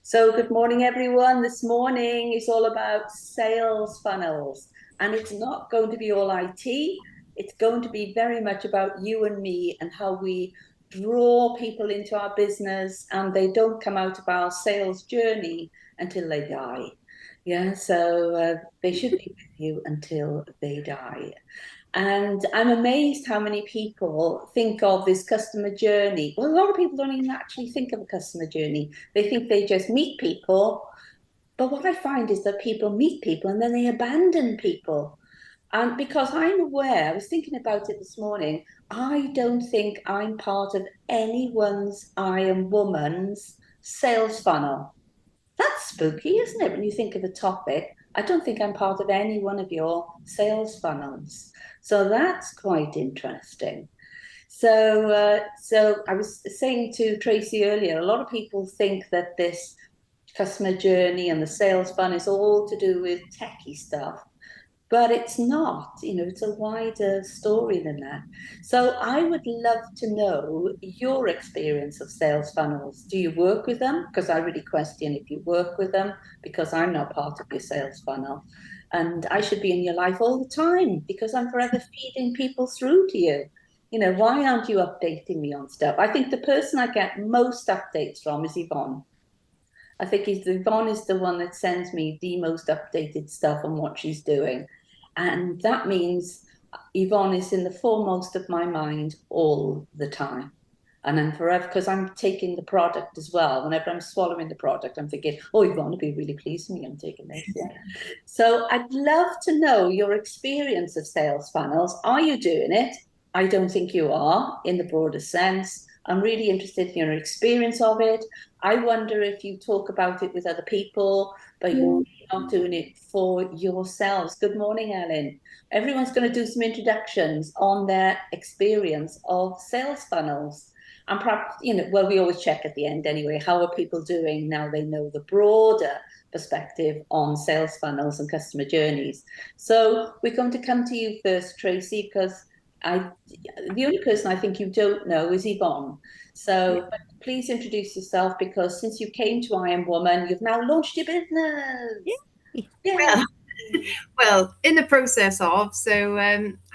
So, good morning, everyone. This morning is all about sales funnels, and it's not going to be all IT. It's going to be very much about you and me and how we draw people into our business and they don't come out of our sales journey until they die. Yeah, so they should be with you until they die. And I'm amazed how many people think of this customer journey. Well, a lot of people don't even actually think of a customer journey. They think they just meet people. But what I find is that people meet people and then they abandon people. And because I'm aware, I was thinking about it this morning, I don't think I'm part of anyone's I am woman's sales funnel. That's spooky, isn't it? When you think of a topic, I don't think I'm part of any one of your sales funnels. So that's quite interesting. So I was saying to Tracy earlier, a lot of people think that this customer journey and the sales funnel is all to do with techie stuff, but it's not. It's a wider story than that. So I would love to know your experience of sales funnels. Do you work with them? Because I really question if you work with them, because I'm not part of your sales funnel. And I should be in your life all the time because I'm forever feeding people through to you. Why aren't you updating me on stuff? I think the person I get most updates from is Yvonne. I think Yvonne is the one that sends me the most updated stuff on what she's doing. And that means Yvonne is in the foremost of my mind all the time. And I'm forever, because I'm taking the product as well. Whenever I'm swallowing the product, I'm thinking, oh, Yvonne will be really pleased with me. I'm taking this. Yeah. So I'd love to know your experience of sales funnels. Are you doing it? I don't think you are in the broader sense. I'm really interested in your experience of it. I wonder if you talk about it with other people, but you're really not doing it for yourselves. Good morning, Ellen. Everyone's going to do some introductions on their experience of sales funnels. And perhaps, well, we always check at the end anyway, how are people doing now they know the broader perspective on sales funnels and customer journeys. So we're going to come to you first, Tracy, because the only person I think you don't know is Yvonne. So please introduce yourself, because since you came to I Am Woman, you've now launched your business. Yeah. Well, well, in the process of.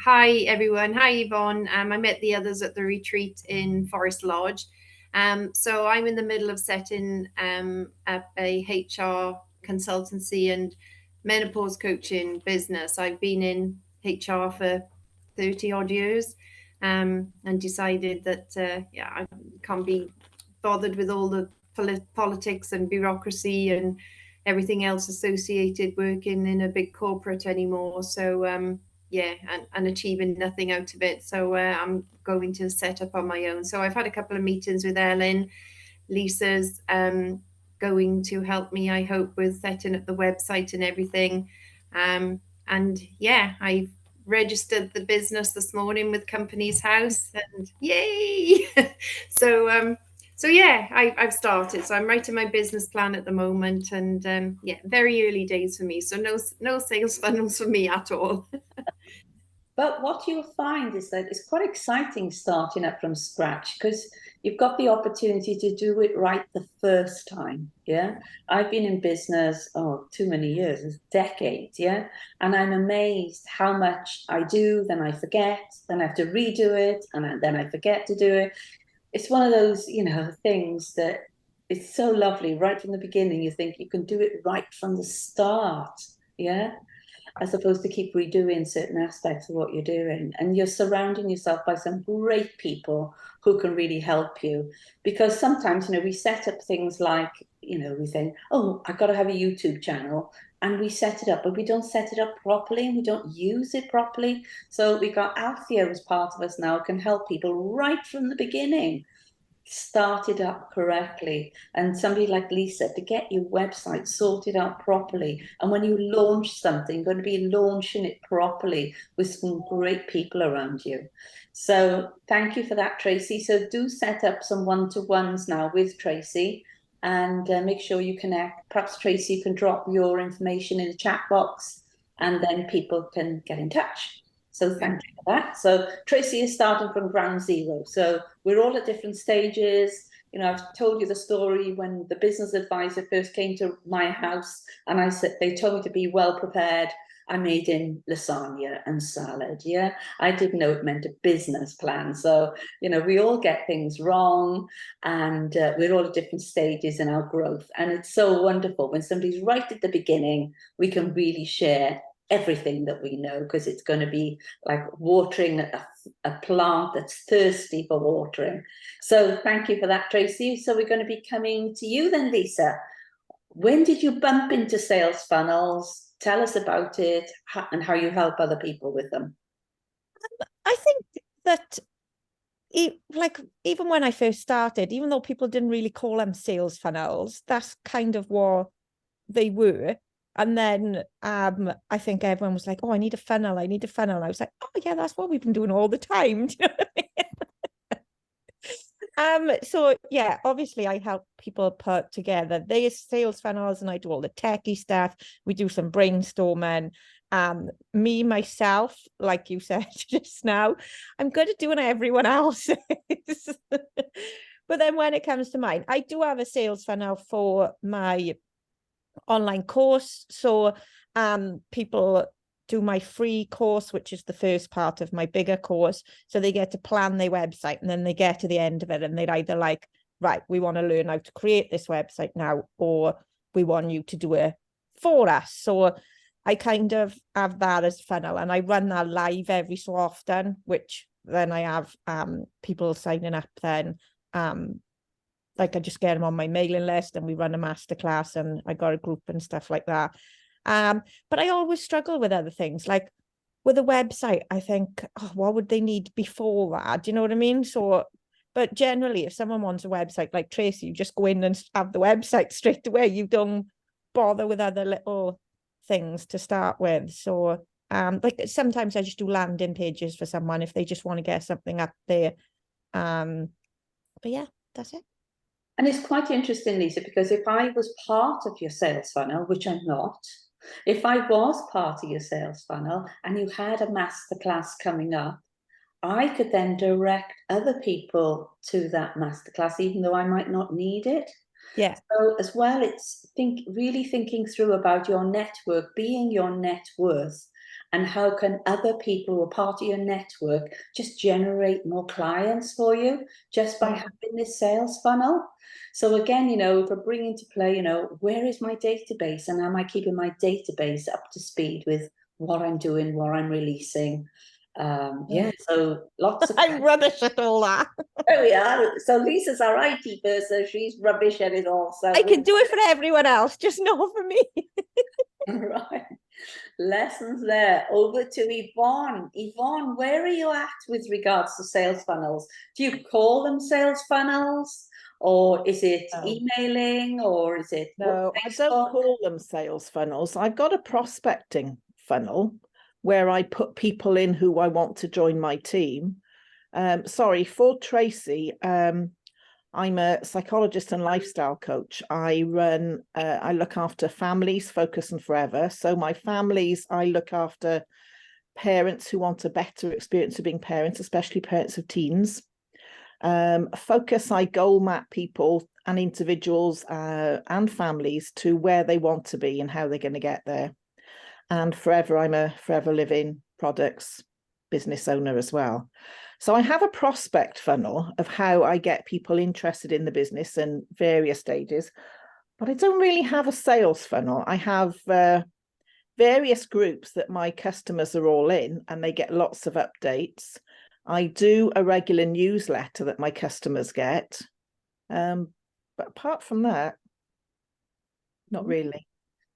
Hi everyone. Hi Yvonne. I met the others at the retreat in Forest Lodge. So I'm in the middle of setting up a HR consultancy and menopause coaching business. I've been in HR for 30 odd years, and decided that I can't be bothered with all the politics and bureaucracy and everything else associated working in a big corporate anymore. And achieving nothing out of it. So I'm going to set up on my own. So I've had a couple of meetings with Ellen. Lisa's going to help me, I hope, with setting up the website and everything. I've registered the business this morning with Companies House, and yay! so I've started. So I'm writing my business plan at the moment, and very early days for me. So no sales funnels for me at all. But what you'll find is that it's quite exciting starting up from scratch, because you've got the opportunity to do it right the first time. Yeah. I've been in business, too many years, it's decades. Yeah. And I'm amazed how much I do, then I forget, then I have to redo it, and then I forget to do it. It's one of those, things that it's so lovely right from the beginning. You think you can do it right from the start. Yeah, as opposed to keep redoing certain aspects of what you're doing. And you're surrounding yourself by some great people who can really help you. Because sometimes, we set up things like, we think, oh, I've got to have a YouTube channel. And we set it up, but we don't set it up properly and we don't use it properly. So we got Althea as part of us now, can help people right from the beginning started up correctly, and somebody like Lisa to get your website sorted out properly. And when you launch something, you're going to be launching it properly with some great people around you. So thank you for that, Tracy. So do set up some one-to-ones now with Tracy, and make sure you connect. Perhaps Tracy, you can drop your information in the chat box and then people can get in touch. So thank you for that. So Tracy is starting from ground zero. So we're all at different stages. You know, I've told you the story when the business advisor first came to my house and I said, they told me to be well prepared. I made him lasagna and salad. Yeah. I didn't know it meant a business plan. So, you know, we all get things wrong, and we're all at different stages in our growth. And it's so wonderful when somebody's right at the beginning, we can really share everything that we know, because it's going to be like watering a plant that's thirsty for watering. So thank you for that, Tracy. So we're going to be coming to you then, Lisa. When did you bump into sales funnels? Tell us about it and how you help other people with them. I think that like even when I first started, even though people didn't really call them sales funnels, that's kind of what they were. And then I think everyone was like, oh, I need a funnel. I need a funnel. And I was like, oh, yeah, that's what we've been doing all the time. Do you know what I mean? So yeah, obviously I help people put together their sales funnels, and I do all the techie stuff. We do some brainstorming. Me myself, like you said just now, I'm good at doing everyone else. But then when it comes to mine, I do have a sales funnel for my online course. So people do my free course, which is the first part of my bigger course. So they get to plan their website, and then they get to the end of it and they're either like, right, we want to learn how to create this website now, or we want you to do it for us. So I kind of have that as funnel, and I run that live every so often, which then I have people signing up then. Like I just get them on my mailing list and we run a masterclass, and I got a group and stuff like that. But I always struggle with other things. Like with a website, I think, oh, what would they need before that? Do you know what I mean? So, but generally, if someone wants a website like Tracy, you just go in and have the website straight away. You don't bother with other little things to start with. So, like sometimes I just do landing pages for someone if they just want to get something up there. But yeah, that's it. And it's quite interesting, Lisa, because if I was part of your sales funnel, which I'm not, if I was part of your sales funnel and you had a masterclass coming up, I could then direct other people to that masterclass, even though I might not need it. Yeah. So as well, it's really thinking through about your network being your net worth, and how can other people who are part of your network just generate more clients for you just by having this sales funnel. So again, you know, if we're bringing to play, you know, where is my database, and am I keeping my database up to speed with what I'm doing, what I'm releasing? Yeah, so lots of I'm rubbish at all that. there we are. So Lisa's our IT person, she's rubbish at it all. So I can do it for everyone else, just not for me. right. Lessons there. Over to Yvonne. Yvonne, where are you at with regards to sales funnels? Do you call them sales funnels, or is it emailing, or is it No, I don't call them sales funnels. I've got a prospecting funnel where I put people in who I want to join my team. Sorry, for Tracy, I'm a psychologist and lifestyle coach. I look after families, focus and forever. So my families, I look after parents who want a better experience of being parents, especially parents of teens. Focus, I goal map people and individuals and families to where they want to be and how they're going to get there. And forever, I'm a forever living products business owner as well. So I have a prospect funnel of how I get people interested in the business and various stages, but I don't really have a sales funnel. I have various groups that my customers are all in, and they get lots of updates. I do a regular newsletter that my customers get. But apart from that, not really.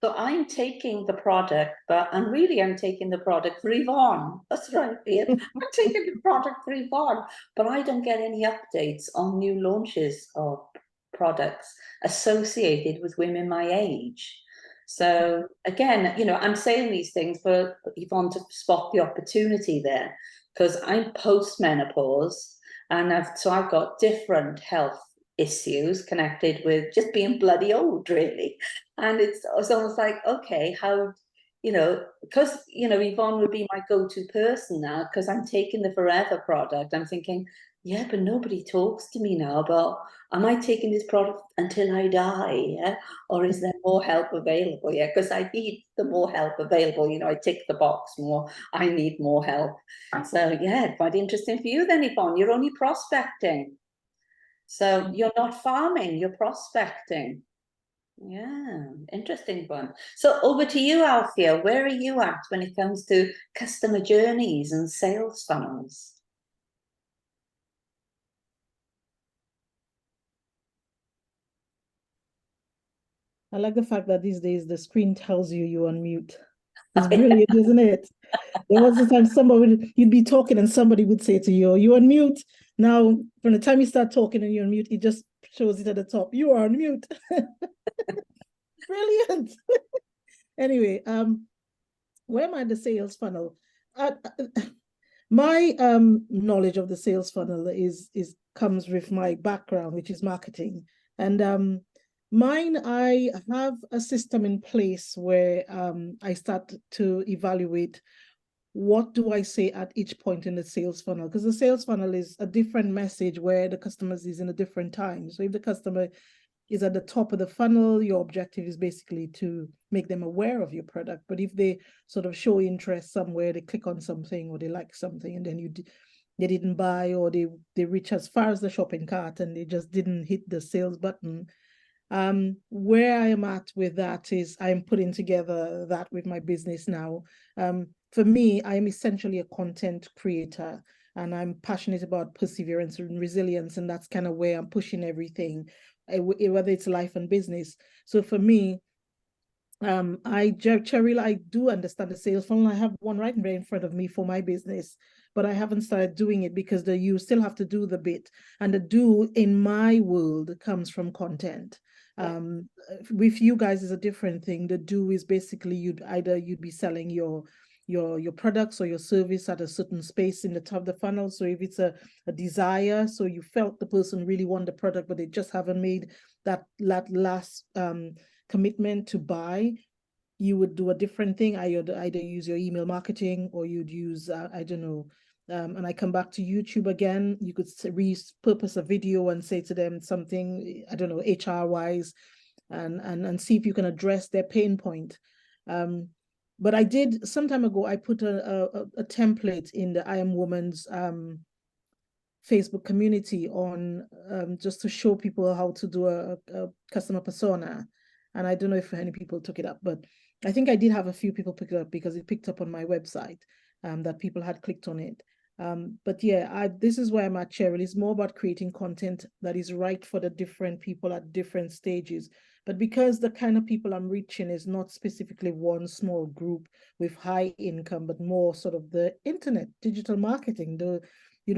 So I'm taking the product, but I'm taking the product for Yvonne. That's right, Ian. I'm taking the product for Yvonne, but I don't get any updates on new launches of products associated with women my age. So again, you know, I'm saying these things for Yvonne to spot the opportunity there, because I'm post-menopause, and I've got different health issues connected with just being bloody old, really. And it's almost like, okay, how, you know, because, you know, Yvonne would be my go-to person now, because I'm taking the Forever product. I'm thinking, Yeah, but nobody talks to me now about, am I taking this product until I die? Yeah? Or is there more help available? Yeah, because I need the more help available. You know, I tick the box more. I need more help. So yeah, quite interesting for you then, Yvonne. You're only prospecting. So you're not farming, you're prospecting. Yeah, interesting one. So over to you, Althea. Where are you at when it comes to customer journeys and sales funnels? I like the fact that these days the screen tells you're on mute. It's brilliant, isn't it? There was a time you'd be talking and somebody would say to you, "You're on mute." Now, from the time you start talking and you're on mute, it just shows it at the top. You are on mute. Brilliant. Anyway, where am I in the sales funnel? My knowledge of the sales funnel is comes with my background, which is marketing. And mine, I have a system in place where I start to evaluate what do I say at each point in the sales funnel, because the sales funnel is a different message where the customer is in a different time. So if the customer is at the top of the funnel, your objective is basically to make them aware of your product. But if they sort of show interest somewhere, they click on something or they like something, and then they didn't buy, or they reach as far as the shopping cart and they just didn't hit the sales button. Where I am at with that is I'm putting together that with my business now. For me, I am essentially a content creator, and I'm passionate about perseverance and resilience, and that's kind of where I'm pushing everything, whether it's life and business. So for me, Cheryl, I do understand the sales funnel. I have one right in front of me for my business, but I haven't started doing it because you still have to do the bit, and the do in my world comes from content. With you guys is a different thing. The do is basically you'd be selling your products or your service at a certain space in the top of the funnel. So if it's a desire, so you felt the person really want the product, but they just haven't made that last commitment to buy, you would do a different thing. You'd either use your email marketing, or you'd use I don't know. And I come back to YouTube again. You could repurpose a video and say to them something, I don't know, HR wise, and see if you can address their pain point. But I did some time ago, I put a template in the I Am Woman's Facebook community on just to show people how to do a customer persona. And I don't know if any people took it up, but I think I did have a few people pick it up because it picked up on my website that people had clicked on it. But yeah, this is where I'm at, Cheryl. It's more about creating content that is right for the different people at different stages. But because the kind of people I'm reaching is not specifically one small group with high income, but more sort of the internet, digital marketing,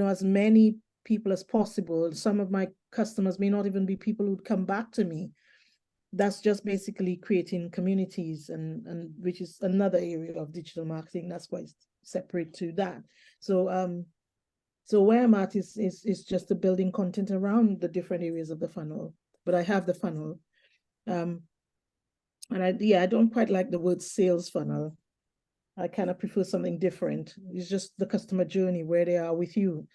as many people as possible. Some of my customers may not even be people who'd come back to me. That's just basically creating communities, and which is another area of digital marketing. That's why it's separate to that. So where I'm at is just the building content around the different areas of the funnel. But I have the funnel. And I don't quite like the word sales funnel. I kind of prefer something different. It's just the customer journey, where they are with you.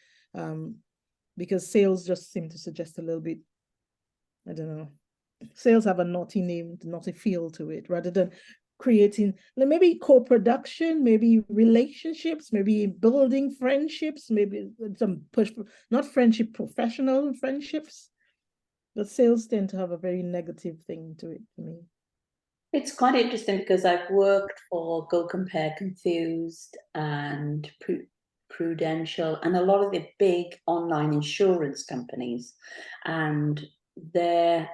Because sales just seem to suggest a little bit, I don't know, sales have a naughty name, naughty feel to it, rather than creating maybe co-production, maybe relationships, maybe building friendships, maybe some push, not friendship, professional friendships. But sales tend to have a very negative thing to it for me. It's quite interesting because I've worked for Go Compare Confused and Prudential and a lot of the big online insurance companies, and their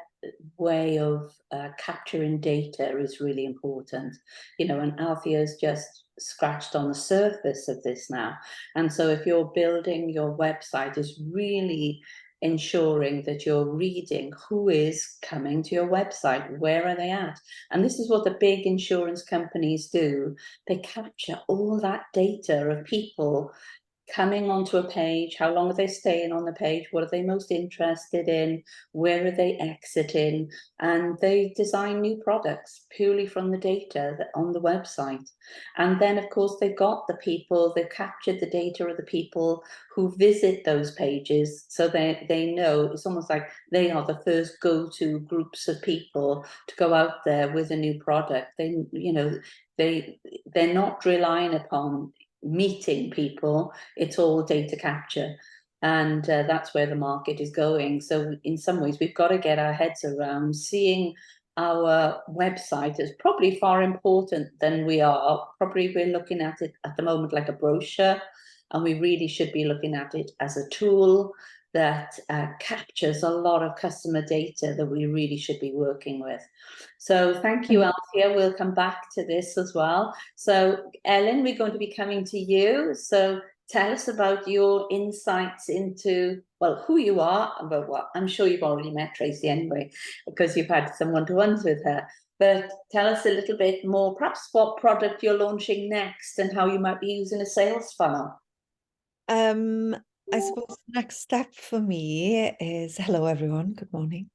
way of capturing data is really important, and Althea's just scratched on the surface of this now. And so if you're building your website, is really ensuring that you're reading who is coming to your website, where are they at. And this is what the big insurance companies do. They capture all that data of people coming onto a page, how long are they staying on the page, what are they most interested in, where are they exiting, and they design new products purely from the data that on the website. And then of course they've got the people, they've captured the data of the people who visit those pages, so they know, it's almost like they are the first go-to groups of people to go out there with a new product. They, you know, they're not relying upon meeting people, it's all data capture, and that's where the market is going. So in some ways we've got to get our heads around seeing our website as probably far important than we are. Probably we're looking at it at the moment like a brochure, and we really should be looking at it as a tool that captures a lot of customer data that we really should be working with. So thank you, Althea. We'll come back to this as well. So Ellen, we're going to be coming to you. So tell us about your insights into, well, who you are, but what I'm sure you've already met Tracy anyway, because you've had some one-to-ones with her. But tell us a little bit more, perhaps what product you're launching next and how you might be using a sales funnel. I suppose the next step for me is, hello everyone, good morning.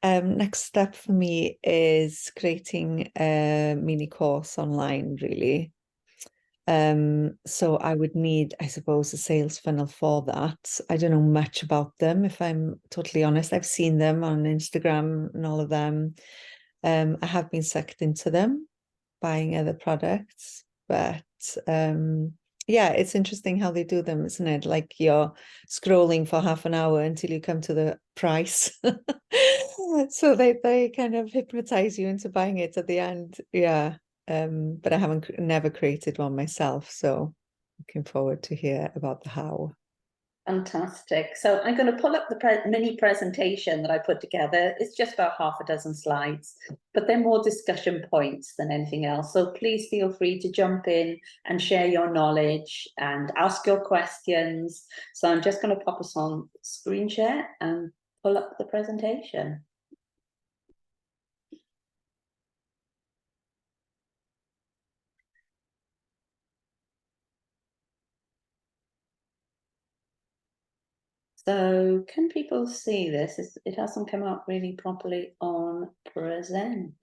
Next step for me is creating a mini course online, really. So I would need, I suppose, a sales funnel for that. I don't know much about them, if I'm totally honest. I've seen them on Instagram and all of them. I have been sucked into them, buying other products, but yeah, it's interesting how they do them, isn't it? Like you're scrolling for half an hour until you come to the price. So they kind of hypnotize you into buying it at the end. Yeah. But I never created one myself, so looking forward to hear about the how. Fantastic. So I'm going to pull up the mini presentation that I put together. It's just about half a dozen slides, but they're more discussion points than anything else. So please feel free to jump in and share your knowledge and ask your questions. So I'm just going to pop us on screen share and pull up the presentation. So can people see this? It hasn't come out really properly on present.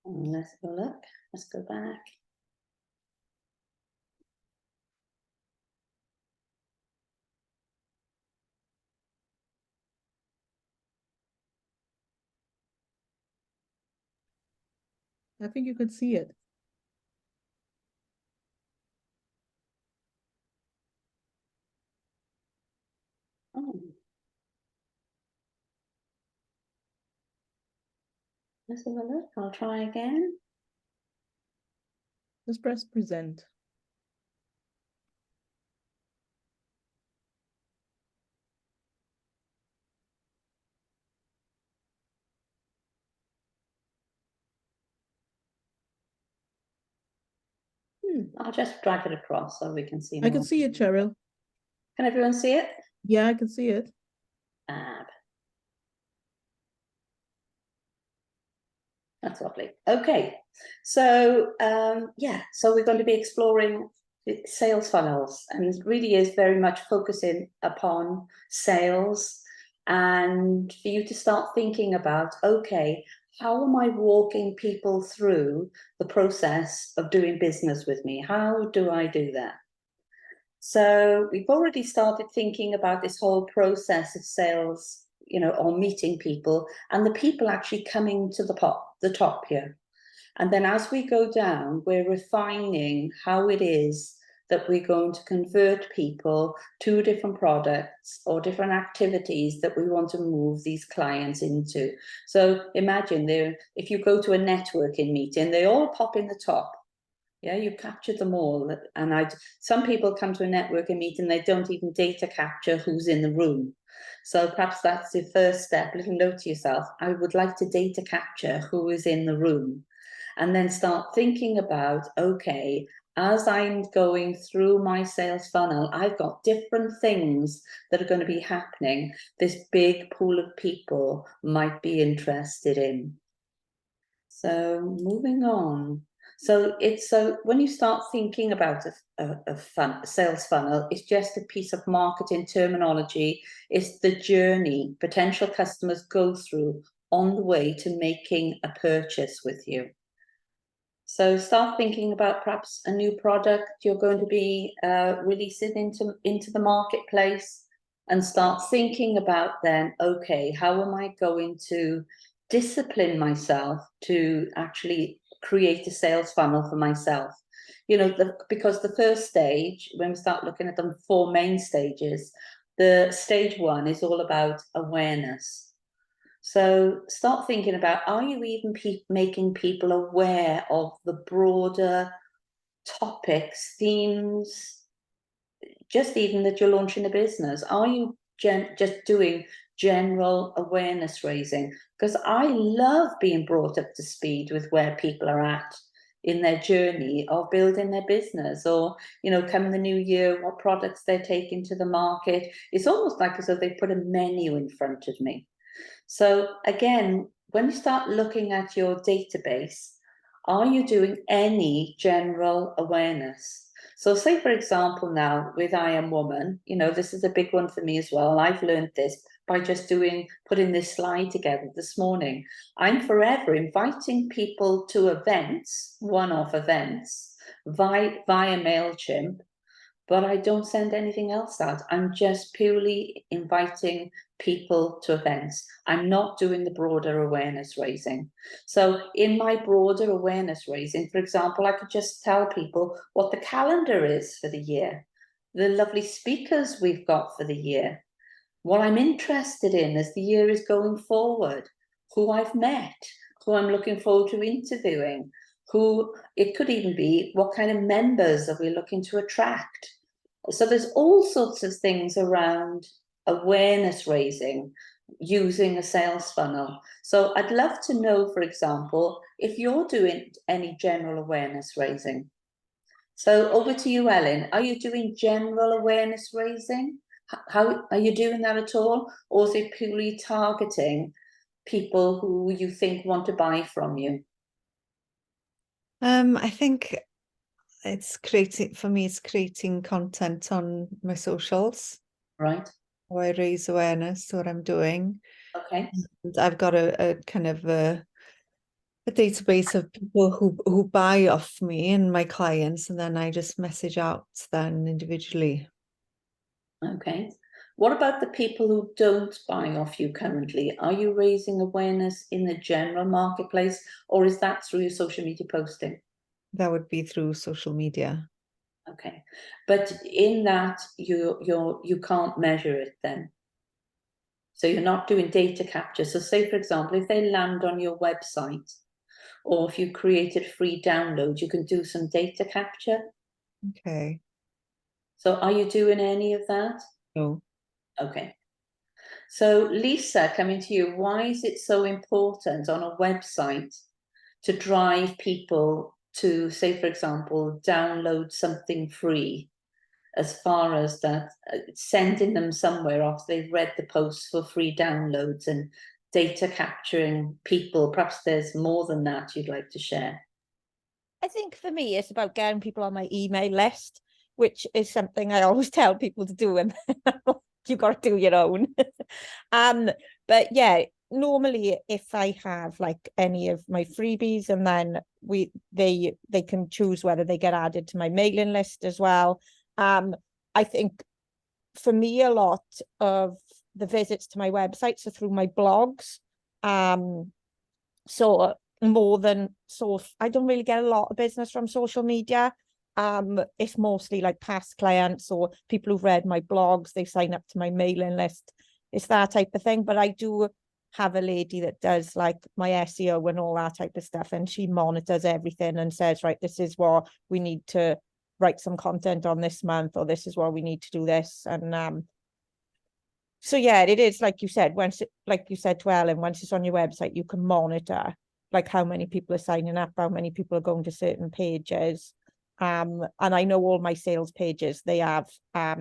Let's have a look. Let's go back. I think you could see it. Oh. Let's have a look. I'll try again. Just press present. I'll just drag it across so we can see I more. can see it, Cheryl. Can everyone see it? Yeah, I can see it. That's lovely. Okay, so yeah, so we're going to be exploring sales funnels, and it really is very much focusing upon sales, and for you to start thinking about, okay, how am I walking people through the process of doing business with me? How do I do that? So we've already started thinking about this whole process of sales, you know, or meeting people, and the people actually coming to the top here. And then as we go down, we're refining how it is that we're going to convert people to different products or different activities that we want to move these clients into. So imagine if you go to a networking meeting, they all pop in the top. Yeah, you captured them all. And some people come to a networking meeting, they don't even data capture who's in the room. So perhaps that's the first step. Little note to yourself, I would like to data capture who is in the room. And then start thinking about, okay, as I'm going through my sales funnel, I've got different things that are going to be happening. This big pool of people might be interested in. So moving on. So when you start thinking about a sales funnel, it's just a piece of marketing terminology. It's the journey potential customers go through on the way to making a purchase with you. So start thinking about perhaps a new product you're going to be releasing into the marketplace, and start thinking about then, okay, how am I going to discipline myself to actually create a sales funnel for myself? You know, because the first stage, when we start looking at the 4 main stages, the stage 1 is all about awareness. So start thinking about, are you even making people aware of the broader topics, themes, just even that you're launching a business? Are you just doing general awareness raising? Because I love being brought up to speed with where people are at in their journey of building their business, or, you know, come the new year, what products they're taking to the market. It's almost like as though they put a menu in front of me. So again, when you start looking at your database, are you doing any general awareness? So say, for example, now with I Am Woman, you know, this is a big one for me as well. I've learned this by just putting this slide together this morning. I'm forever inviting people to events, one-off events, via MailChimp, but I don't send anything else out. I'm just purely inviting people to events. I'm not doing the broader awareness raising. So in my broader awareness raising, for example, I could just tell people what the calendar is for the year, the lovely speakers we've got for the year, what I'm interested in as the year is going forward, who I've met, who I'm looking forward to interviewing, who it could even be, what kind of members are we looking to attract? So there's all sorts of things around awareness raising using a sales funnel. So I'd love to know, for example, if you're doing any general awareness raising. So over to you, Ellen. Are you doing general awareness raising? How are you doing that at all? Or is it purely targeting people who you think want to buy from you? I think it's creating content on my socials. Right. Where I raise awareness to what I'm doing. Okay. And I've got a kind of a database of people who buy off me and my clients, and then I just message out then individually. Okay. What about the people who don't buy off you currently? Are you raising awareness in the general marketplace, or is that through your social media posting? That would be through social media. Okay, but in that you can't measure it then. So you're not doing data capture. So say, for example, if they land on your website, or if you created free downloads, you can do some data capture. Okay. So are you doing any of that? No. Okay. So Lisa, coming to you, why is it so important on a website to drive people to, say, for example, download something free, as far as that, sending them somewhere after they've read the post for free downloads and data capturing people? Perhaps there's more than that you'd like to share. I think for me, it's about getting people on my email list, which is something I always tell people to do, and you got to do your own. But yeah, normally if I have like any of my freebies, and then they can choose whether they get added to my mailing list as well. I think for me, a lot of the visits to my websites are through my blogs. So more than I don't really get a lot of business from social media. It's mostly like past clients or people who've read my blogs, they sign up to my mailing list. It's that type of thing. But I do have a lady that does like my SEO and all that type of stuff, and she monitors everything and says, right, this is what we need to write some content on this month, or this is what we need to do this. And so yeah, it is like you said, like you said to Ellen, once it's on your website, you can monitor like how many people are signing up, how many people are going to certain pages. And I know all my sales pages, they have I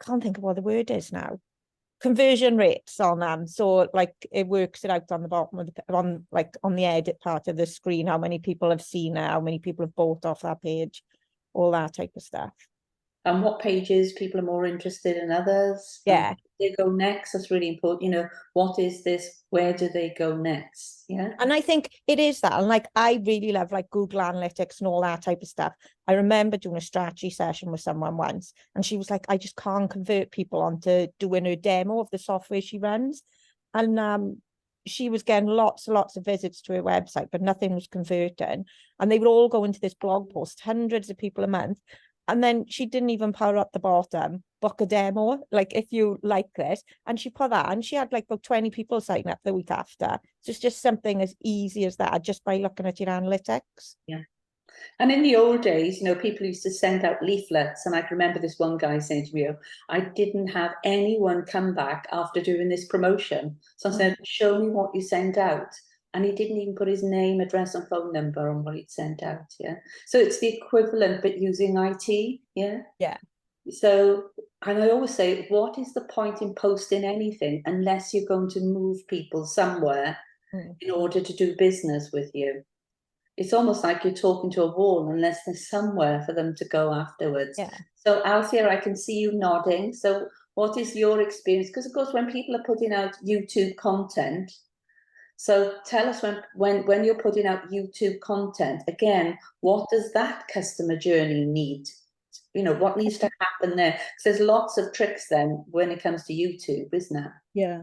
can't think of what the word is now. conversion rates on them. So like it works it out on the bottom of the on the edit part of the screen, how many people have seen it, how many people have bought off that page, all that type of stuff. And what pages people are more interested in others. Yeah. They go next. That's really important. You know, what is this? Where do they go next? Yeah. And I think it is that. And like, I really love like Google Analytics and all that type of stuff. I remember doing a strategy session with someone once, and she was like, I just can't convert people onto doing her demo of the software she runs. And she was getting lots and lots of visits to her website, but nothing was converting. And they would all go into this blog post, hundreds of people a month. And then she didn't even power up the bottom, book a demo, like if you like this. And she put that, and she had like about 20 people sign up the week after. So it's just something as easy as that, just by looking at your analytics. Yeah. And in the old days, you know, people used to send out leaflets. And I can remember this one guy saying to me, oh, I didn't have anyone come back after doing this promotion. So I said, show me what you sent out. And he didn't even put his name, address, and phone number on what he'd sent out. Yeah. So it's the equivalent, but using IT. Yeah. Yeah. So, and I always say, what is the point in posting anything unless you're going to move people somewhere in order to do business with you? It's almost like you're talking to a wall unless there's somewhere for them to go afterwards. Yeah. So Althea, I can see you nodding. So what is your experience? Because of course, when people are putting out YouTube content, so tell us when you're putting out YouTube content, again, what does that customer journey need? You know, what needs to happen there? Because there's lots of tricks then when it comes to YouTube, isn't there? Yeah.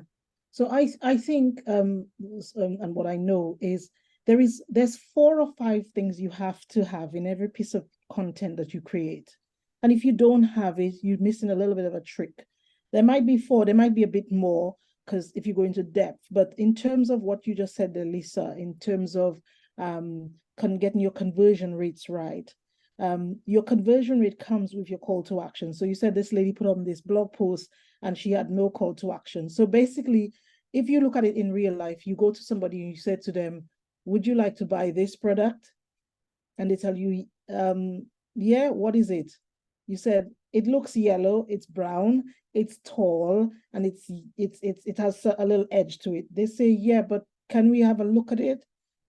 So I think and what I know is there's 4 or 5 things you have to have in every piece of content that you create. And if you don't have it, you're missing a little bit of a trick. There might be 4, there might be a bit more, because if you go into depth, but in terms of what you just said there, Lisa, in terms of getting your conversion rates right, your conversion rate comes with your call to action. So you said this lady put on this blog post and she had no call to action. So basically, if you look at it in real life, you go to somebody and you say to them, would you like to buy this product? And they tell you, yeah, what is it? You said, it looks yellow, it's brown, it's tall, and it has a little edge to it. They say, yeah, but can we have a look at it?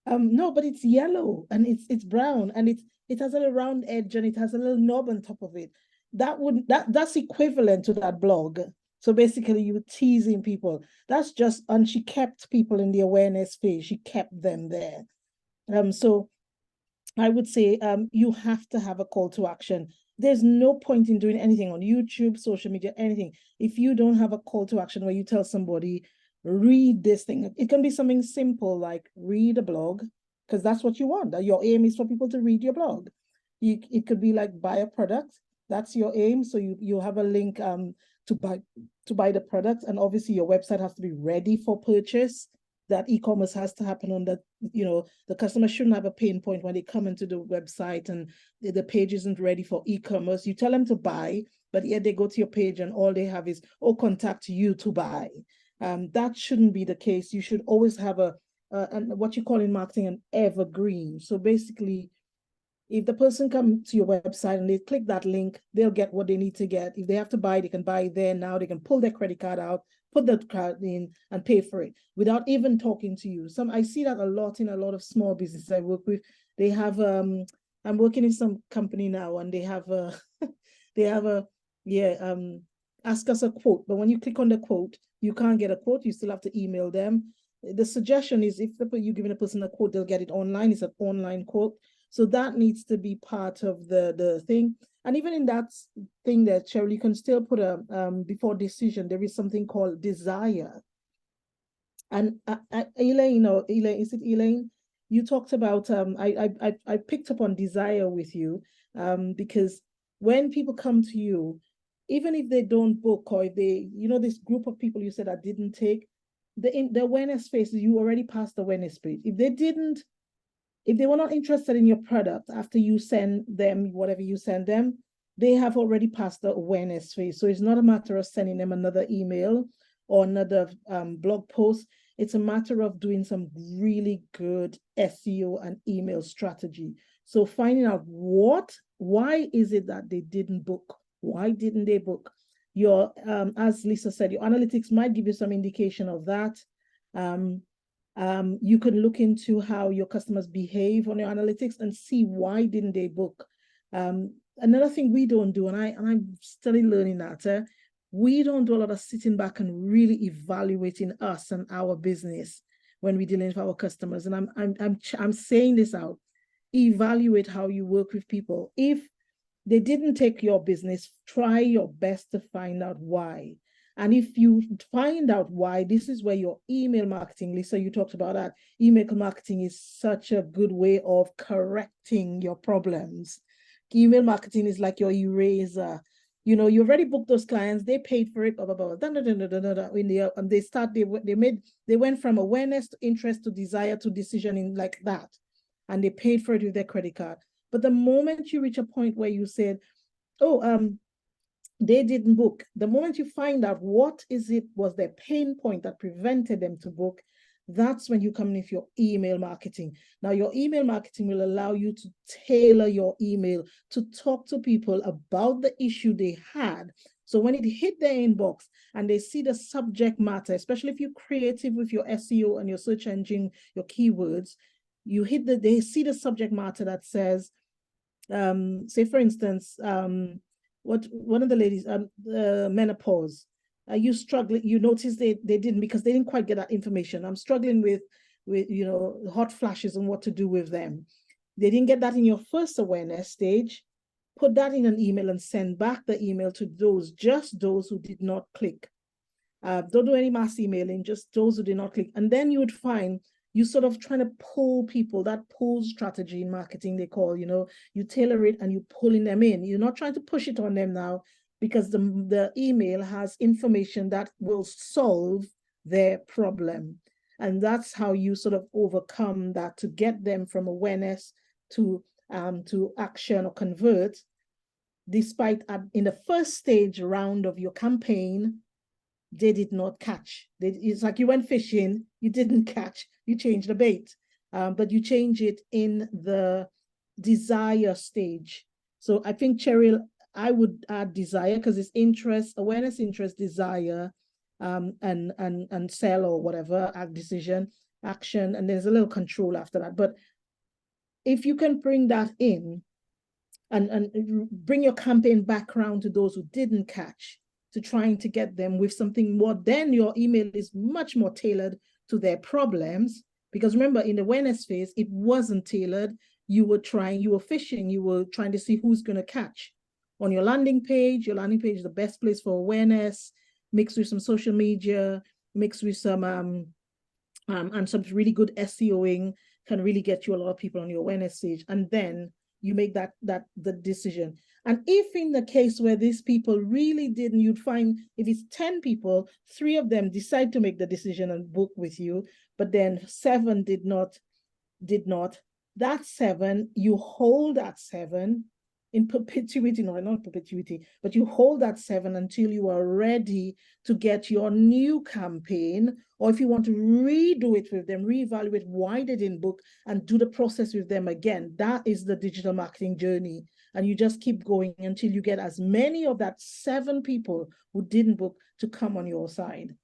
No, but it's yellow and it's brown and it has a little round edge and it has a little knob on top of it. That's equivalent to that blog. So basically you were teasing people. That's just, and she kept people in the awareness phase. She kept them there. So I would say you have to have a call to action. There's no point in doing anything on YouTube, social media, anything, if you don't have a call to action where you tell somebody, read this thing. It can be something simple like read a blog, because that's what you want. Your aim is for people to read your blog. It could be like buy a product. That's your aim. So you have a link to buy the product, and obviously your website has to be ready for purchase. That e-commerce has to happen on that, you know, the customer shouldn't have a pain point when they come into the website and the page isn't ready for e-commerce. You tell them to buy, but yet they go to your page and all they have is, oh, contact you to buy. That shouldn't be the case. You should always have what you call in marketing an evergreen. So basically, if the person comes to your website and they click that link, they'll get what they need to get. If they have to buy, they can buy there now. They can pull their credit card out, put the card in and pay for it without even talking to you. I see that a lot in a lot of small businesses I work with. They have, I'm working in some company now and they have ask us a quote. But when you click on the quote, you can't get a quote. You still have to email them. The suggestion is if you're giving a person a quote, they'll get it online. It's an online quote. So that needs to be part of the thing. And even in that thing there, Cheryl, you can still put before decision, there is something called desire. And Elaine, is it Elaine? You talked about, I picked up on desire with you because when people come to you, even if they don't book or if they, this group of people you said that didn't take, the awareness phase, you already passed the awareness phase. If they were not interested in your product after you send them whatever you send them, they have already passed the awareness phase. So it's not a matter of sending them another email or another blog post. It's a matter of doing some really good SEO and email strategy. So finding out why is it that they didn't book? Why didn't they book? your, as Lisa said, your analytics might give you some indication of that. You can look into how your customers behave on your analytics and see why didn't they book. Another thing we don't do, and I'm still learning that, we don't do a lot of sitting back and really evaluating us and our business when we're dealing with our customers. And I'm saying this out. Evaluate how you work with people. If they didn't take your business, try your best to find out why. And if you find out why, this is where your email marketing, Lisa, you talked about that. Email marketing is such a good way of correcting your problems. Email marketing is like your eraser. You know, you already booked those clients, they paid for it, blah, blah, blah, and they went from awareness to interest to desire to decision in like that. And they paid for it with their credit card. But the moment you reach a point where you said, oh, they didn't book, the moment you find out what was their pain point that prevented them to book, that's when you come in with your email marketing. Now, your email marketing will allow you to tailor your email to talk to people about the issue they had. So when it hit their inbox and they see the subject matter, especially if you're creative with your SEO and your search engine, your keywords, they see the subject matter that says, say for instance, what one of the ladies, menopause. You struggling? You notice they didn't, because they didn't quite get that information. I'm struggling with hot flashes and what to do with them. They didn't get that in your first awareness stage. Put that in an email and send back the email to just those who did not click. Don't do any mass emailing, just those who did not click. And then you would find you sort of trying to pull people, that pull strategy in marketing they call, you tailor it and you pulling them in. You're not trying to push it on them now, because the email has information that will solve their problem. And that's how you sort of overcome that, to get them from awareness to action or convert, despite in the first stage round of your campaign, they did not catch. It's like you went fishing, you didn't catch, you changed the bait, but you change it in the desire stage. So I think, Cheryl, I would add desire, because it's interest, awareness, interest, desire, and sell or whatever, decision, action, and there's a little control after that. But if you can bring that in and bring your campaign background to those who didn't catch, to trying to get them with something more, then your email is much more tailored to their problems. Because remember, in the awareness phase, it wasn't tailored. You were fishing, you were trying to see who's going to catch. On your landing page is the best place for awareness, mixed with some social media, mixed with some and some really good SEOing can really get you a lot of people on your awareness stage. And then you make the decision. And if in the case where these people really didn't, you'd find if it's 10 people, 3 of them decide to make the decision and book with you, but then 7 did not. That 7, you hold that 7 in perpetuity, no, not perpetuity, but you hold that 7 until you are ready to get your new campaign, or if you want to redo it with them, reevaluate why they didn't book and do the process with them again. That is the digital marketing journey. And you just keep going until you get as many of that 7 people who didn't book to come on your side.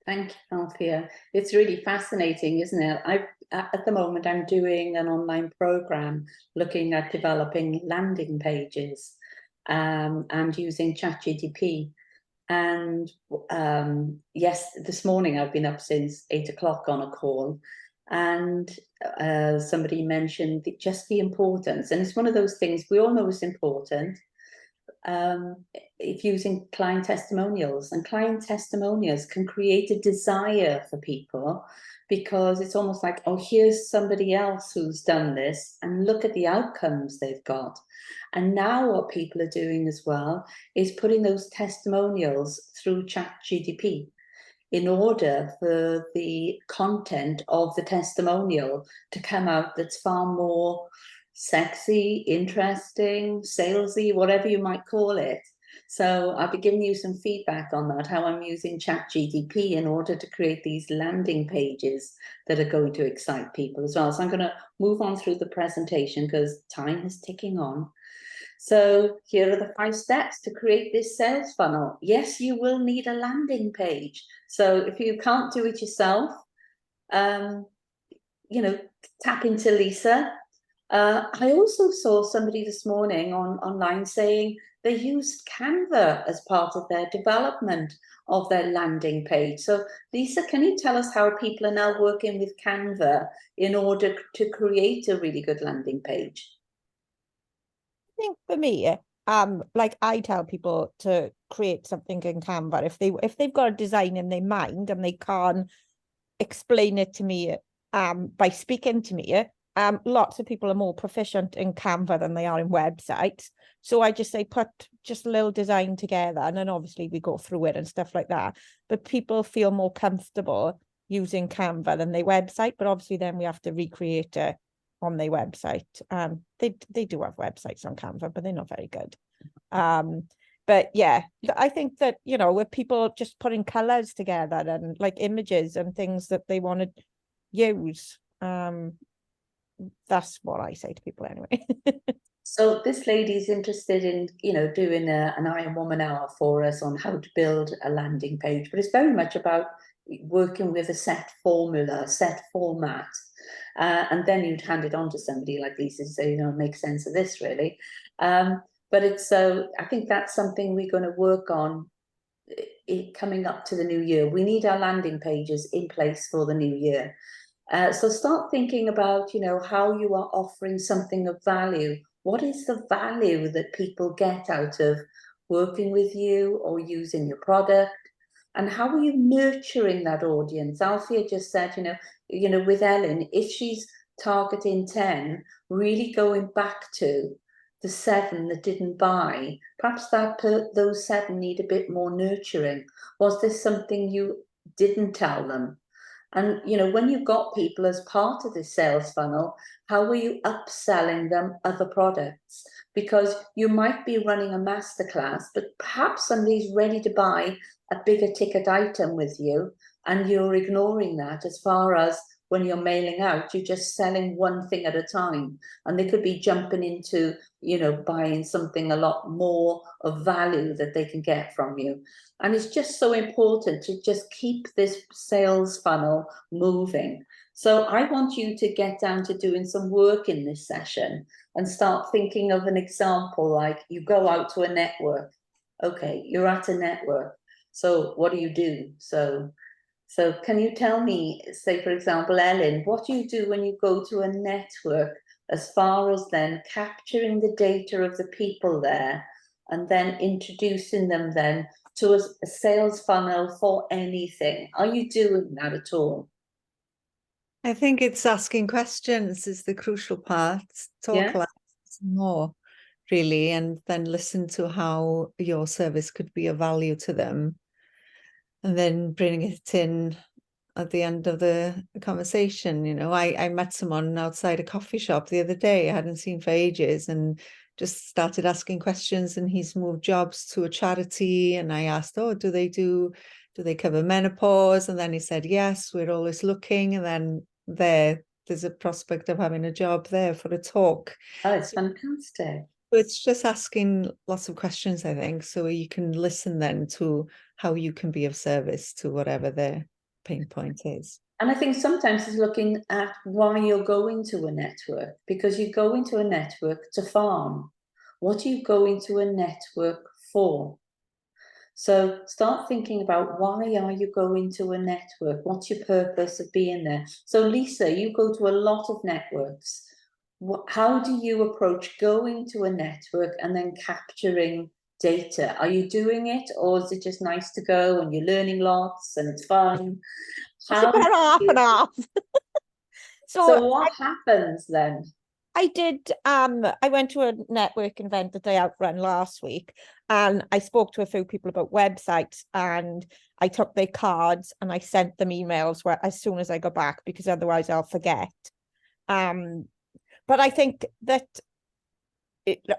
Thank you, Althea. It's really fascinating, isn't it? At the moment, I'm doing an online program looking at developing landing pages and using ChatGPT. And yes, this morning I've been up since 8 o'clock on a call, and somebody mentioned just the importance. And it's one of those things we all know is important. If using client testimonials, and client testimonials can create a desire for people, because it's almost like, oh, here's somebody else who's done this and look at the outcomes they've got. And now what people are doing as well is putting those testimonials through ChatGPT in order for the content of the testimonial to come out that's far more sexy, interesting, salesy, whatever you might call it. So I'll be giving you some feedback on that, how I'm using ChatGPT in order to create these landing pages that are going to excite people as well. So I'm going to move on through the presentation because time is ticking on. So here are the 5 steps to create this sales funnel. Yes, you will need a landing page. So if you can't do it yourself, you know, tap into Lisa. I also saw somebody this morning online saying they used Canva as part of their development of their landing page. So Lisa, can you tell us how people are now working with Canva in order to create a really good landing page? I think for me, like I tell people to create something in Canva if they've got a design in their mind and they can't explain it to me by speaking to me. Lots of people are more proficient in Canva than they are in websites. So I just say put just a little design together, and then obviously we go through it and stuff like that. But people feel more comfortable using Canva than their website, but obviously then we have to recreate it on their website. They do have websites on Canva, but they're not very good. But yeah, I think that, you know, with people just putting colors together and like images and things that they want to use, that's what I say to people anyway. So this lady's interested in, you know, doing an Iron Woman hour for us on how to build a landing page, but it's very much about working with a set formula, set format. And then you'd hand it on to somebody like Lisa to say, you know, make sense of this really. But it's so, I think that's something we're going to work on coming up to the new year. We need our landing pages in place for the new year. So start thinking about, you know, how you are offering something of value. What is the value that people get out of working with you or using your product? And how are you nurturing that audience? Alfia just said, you know, with Ellen, if she's targeting 10, really going back to the 7 that didn't buy, perhaps those 7 need a bit more nurturing. Was there something you didn't tell them? And, you know, when you've got people as part of this sales funnel, how are you upselling them other products? Because you might be running a masterclass, but perhaps somebody's ready to buy a bigger ticket item with you, and you're ignoring that. As far as when you're mailing out, you're just selling one thing at a time, and they could be jumping into, you know, buying something a lot more of value that they can get from you. And it's just so important to just keep this sales funnel moving. So I want you to get down to doing some work in this session and start thinking of an example, like you go out to a network. Okay, you're at a network. So what do you do? So can you tell me, say, for example, Ellen, what do you do when you go to a network as far as then capturing the data of the people there and then introducing them then to a sales funnel for anything? Are you doing that at all? I think it's asking questions is the crucial part. Talk less, more, really, and then listen to how your service could be of value to them. And then bring it in at the end of the conversation. You know, I met someone outside a coffee shop the other day I hadn't seen for ages, and just started asking questions, and he's moved jobs to a charity. And I asked, oh, do they cover menopause? And then he said, yes, we're always looking. And then there's a prospect of having a job there for a talk. Oh, it's fantastic. It's just asking lots of questions, I think, so you can listen then to how you can be of service to whatever their pain point is. And I think sometimes it's looking at why you're going to a network, because you go into a network to farm. What are you going to a network for? So start thinking about, why are you going to a network? What's your purpose of being there? So Lisa, you go to a lot of networks. How do you approach going to a network and then capturing data? Are you doing it, or is it just nice to go and you're learning lots and it's fun? Half and half. So what happens then? I did, I went to a networking event that I outrun last week, and I spoke to a few people about websites, and I took their cards and I sent them emails as soon as I got back, because otherwise I'll forget. But I think that,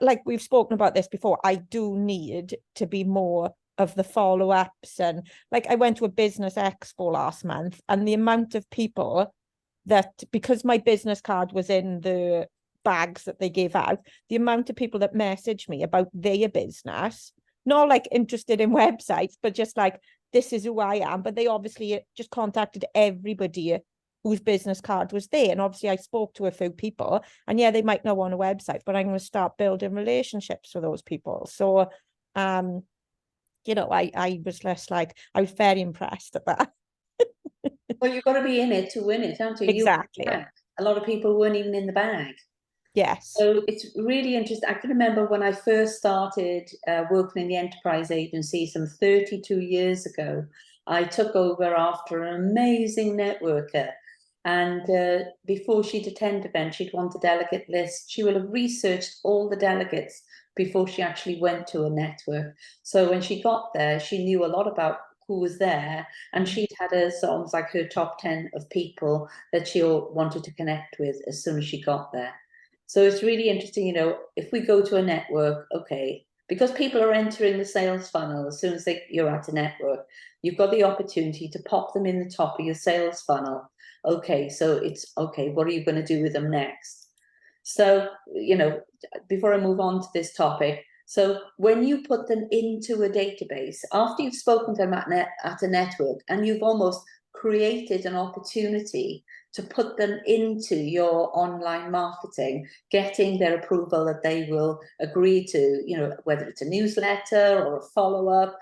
like we've spoken about this before, I do need to be more of the follow-ups. And like I went to a business expo last month, and the amount of people that, because my business card was in the bags that they give out, the amount of people that message me about their business, not like interested in websites, but just like, this is who I am. But they obviously just contacted everybody whose business card was there. And obviously I spoke to a few people, and yeah, they might know on a website, but I'm going to start building relationships with those people. So, you know, I was less like, I was very impressed at that. Well, you've got to be in it to win it, haven't you? Exactly. A lot of people weren't even in the bag. Yes. So it's really interesting. I can remember when I first started working in the enterprise agency some 32 years ago, I took over after an amazing networker. And before she'd attend events, she'd want a delegate list. She will have researched all the delegates before she actually went to a network. So when she got there, she knew a lot about who was there, and she'd had almost like her top 10 of people that she wanted to connect with as soon as she got there. So it's really interesting, you know, if we go to a network, okay, because people are entering the sales funnel as soon as you're at a network, you've got the opportunity to pop them in the top of your sales funnel. Okay, so it's okay, what are you going to do with them next? So, you know, before I move on to this topic, so when you put them into a database, after you've spoken to them at a network, and you've almost created an opportunity to put them into your online marketing, getting their approval that they will agree to, you know, whether it's a newsletter or a follow-up,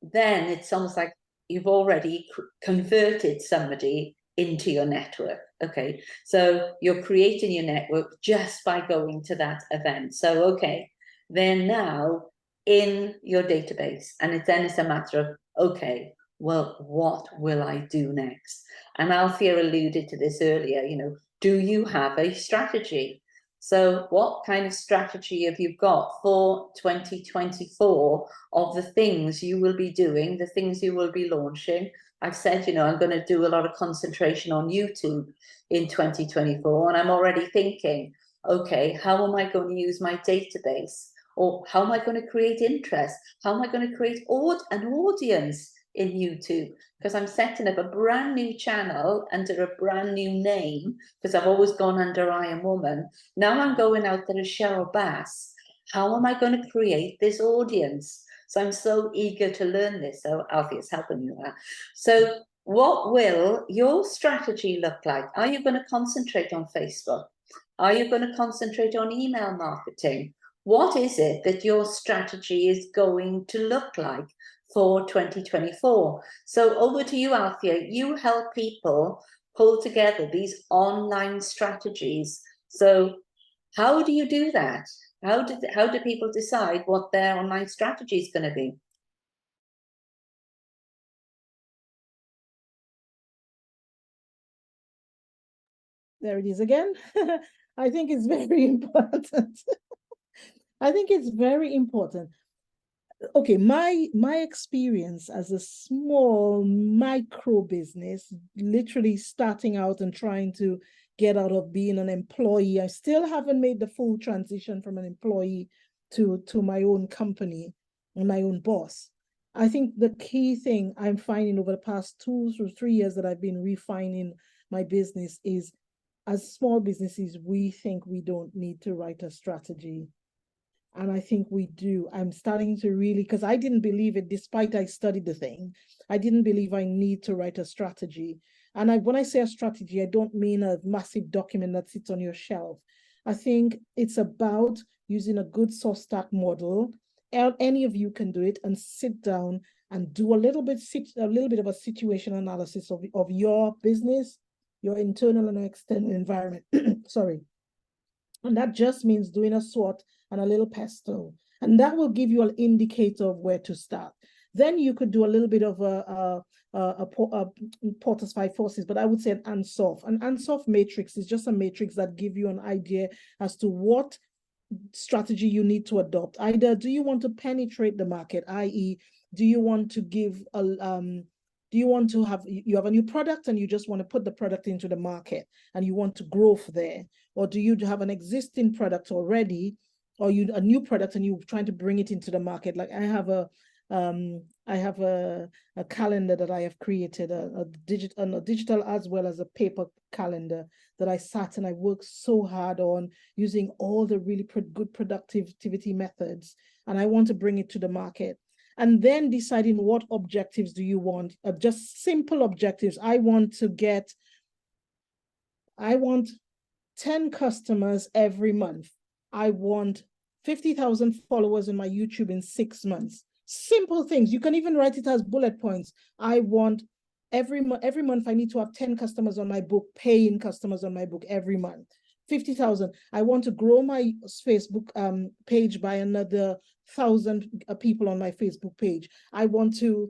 then it's almost like you've already converted somebody into your network. Okay, so you're creating your network just by going to that event. So, okay, they're now in your database, and then it's a matter of, okay, well, what will I do next? And Althea alluded to this earlier, you know, do you have a strategy? So what kind of strategy have you got for 2024 of the things you will be doing, the things you will be launching? I've said, you know, I'm going to do a lot of concentration on YouTube in 2024, and I'm already thinking, okay, how am I going to use my database? Or how am I going to create interest? How am I going to create an audience in YouTube? Because I'm setting up a brand new channel under a brand new name, because I've always gone under I Am Woman. Now I'm going out there as Cheryl Bass. How am I going to create this audience? So I'm so eager to learn this. So Althea's helping me with that. So what will your strategy look like? Are you going to concentrate on Facebook? Are you going to concentrate on email marketing? What is it that your strategy is going to look like for 2024? So over to you, Althea. You help people pull together these online strategies. So how do you do that? How do people decide what their online strategy is going to be? There it is again. I think it's very important. I think it's very important. Okay, my experience as a small micro business, literally starting out and trying to get out of being an employee. I still haven't made the full transition from an employee to my own company and my own boss. I think the key thing I'm finding over the past 2 or 3 years that I've been refining my business is, as small businesses, we think we don't need to write a strategy. And I think we do. I'm starting to really, because I didn't believe it, despite I studied the thing. I didn't believe I need to write a strategy. And when I say a strategy, I don't mean a massive document that sits on your shelf. I think it's about using a good source stack model. Any of you can do it, and sit down and do a little bit of a situation analysis of your business, your internal and external environment. Sorry. And that just means doing a SWOT and a little pesto. And that will give you an indicator of where to start. Then you could do a little bit of a Porter's 5 forces, but I would say an ANSOF. An ANSOF matrix is just a matrix that give you an idea as to what strategy you need to adopt. Either do you want to penetrate the market, i.e., do you want to give a do you want to have a new product and you just want to put the product into the market and you want to grow there? Or do you have an existing product already, or a new product and you're trying to bring it into the market? Like I have a I have a calendar that I have created, a digital as well as a paper calendar that I sat and I worked so hard on using all the really good productivity methods. And I want to bring it to the market. And then deciding what objectives do you want, just simple objectives. I want 10 customers every month. I want 50,000 followers on my YouTube in 6 months. Simple things. You can even write it as bullet points. I want every month I need to have 10 customers on my book, paying customers on my book every month. 50,000. I want to grow my Facebook page by another 1,000 people on my Facebook page. I want to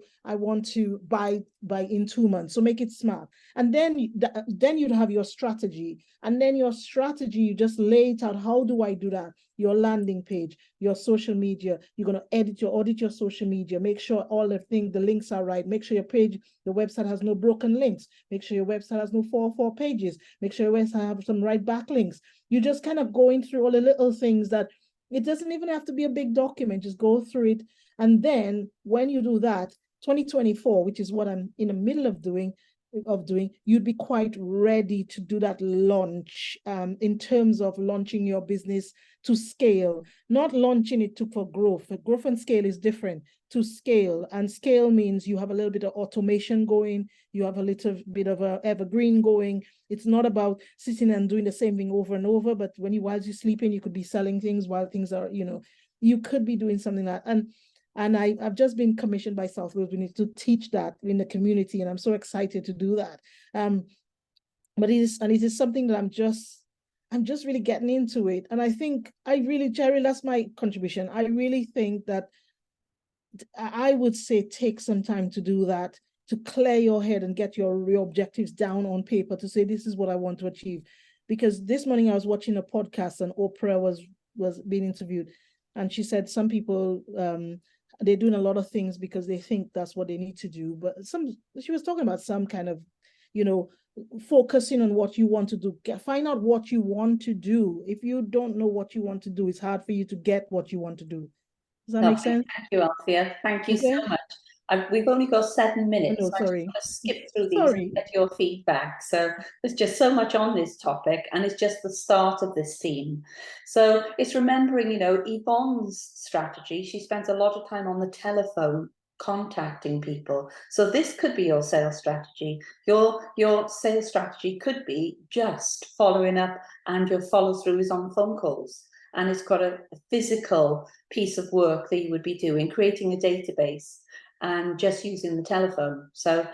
buy in 2 months. So make it smart. And then you'd have your strategy. And then your strategy, you just lay it out. How do I do that? Your landing page, your social media. You're going to audit your social media. Make sure all the links are right. Make sure your page, the website has no broken links. Make sure your website has no 404 pages. Make sure your website has some right backlinks. You're just kind of going through all the little things that it doesn't even have to be a big document. Just go through it. And then when you do that, 2024, which is what I'm in the middle of doing, you'd be quite ready to do that launch in terms of launching your business to scale, not launching it for growth. Growth and scale is different. To scale, and scale means you have a little bit of automation going, you have a little bit of a evergreen going. It's not about sitting and doing the same thing over and over, but while you're sleeping, you could be selling things while things are, you could be doing something like that. And I've just been commissioned by South Wales Unity to teach that in the community, and I'm so excited to do that. But it is something that I'm just really getting into it. And I think Jerry, that's my contribution. I really think that I would say take some time to do that, to clear your head and get your objectives down on paper, to say, this is what I want to achieve. Because this morning I was watching a podcast and Oprah was being interviewed, and she said some people, they're doing a lot of things because they think that's what they need to do. But she was talking about some kind of, focusing on what you want to do. Find out what you want to do. If you don't know what you want to do, it's hard for you to get what you want to do. Does that make sense? Thank you, Althea. Thank you so much. We've only got 7 minutes. No, so sorry. I just want to skip through these and get your feedback. So there's just so much on this topic, and it's just the start of this theme. So it's remembering, Yvonne's strategy. She spends a lot of time on the telephone contacting people. So this could be your sales strategy. Your sales strategy could be just following up, and your follow through is on phone calls. And it's got a physical piece of work that you would be doing, creating a database and just using the telephone. So,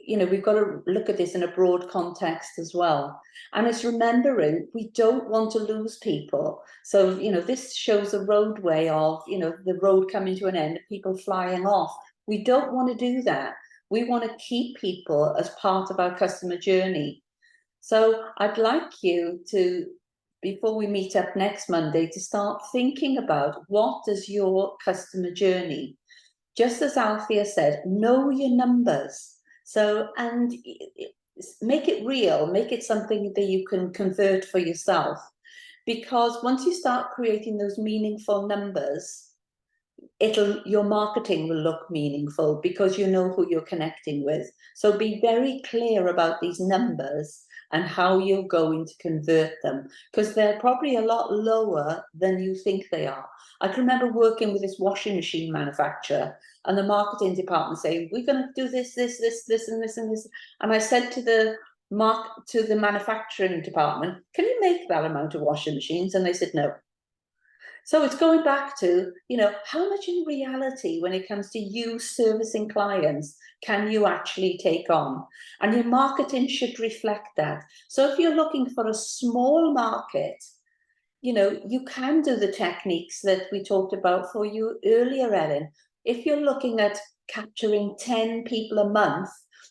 we've got to look at this in a broad context as well. And it's remembering we don't want to lose people. So, this shows a roadway of, the road coming to an end, people flying off. We don't want to do that. We want to keep people as part of our customer journey. So I'd like you to, before we meet up next Monday, to start thinking about what does your customer journey, just as Althea said, know your numbers. So, and make it real, make it something that you can convert for yourself. Because once you start creating those meaningful numbers, your marketing will look meaningful because you know who you're connecting with. So be very clear about these numbers and how you're going to convert them, because they're probably a lot lower than you think they are. I can remember working with this washing machine manufacturer, and the marketing department saying, we're going to do this, and this, and this. And I said to the manufacturing department, can you make that amount of washing machines? And they said no. So it's going back to, how much in reality, when it comes to you servicing clients, can you actually take on? And your marketing should reflect that. So if you're looking for a small market, you can do the techniques that we talked about for you earlier, Ellen. If you're looking at capturing 10 people a month,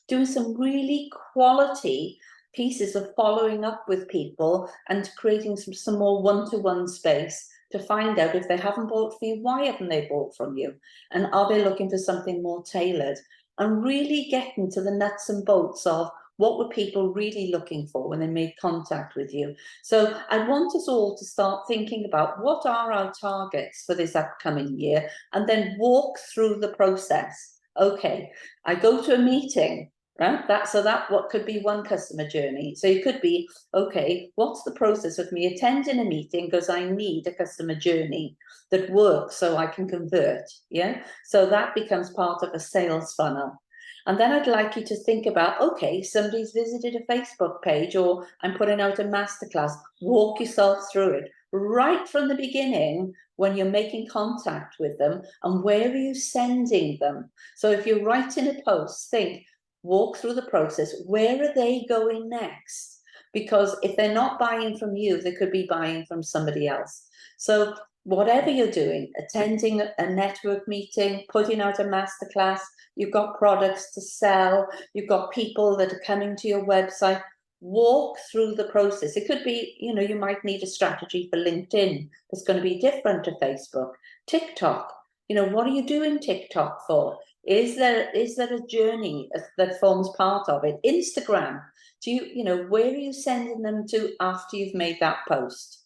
doing some really quality pieces of following up with people and creating some more one-to-one space to find out if they haven't bought for you, why haven't they bought from you? And are they looking for something more tailored? And really getting to the nuts and bolts of what were people really looking for when they made contact with you? So I want us all to start thinking about what are our targets for this upcoming year, and then walk through the process. Okay, I go to a meeting, right? That what could be one customer journey. So it could be, okay, what's the process of me attending a meeting because I need a customer journey that works so I can convert, yeah? So that becomes part of a sales funnel. And then I'd like you to think about, okay, somebody's visited a Facebook page, or I'm putting out a masterclass. Walk yourself through it right from the beginning when you're making contact with them, and where are you sending them? So if you're writing a post, think, walk through the process. Where are they going next? Because if they're not buying from you, they could be buying from somebody else. So whatever you're doing, attending a network meeting, putting out a masterclass, you've got products to sell, you've got people that are coming to your website, walk through the process. It could be, you know, you might need a strategy for LinkedIn that's going to be different to Facebook. TikTok, you know, what are you doing TikTok for? Is there a journey that forms part of it? Instagram, you know, where are you sending them to after you've made that post?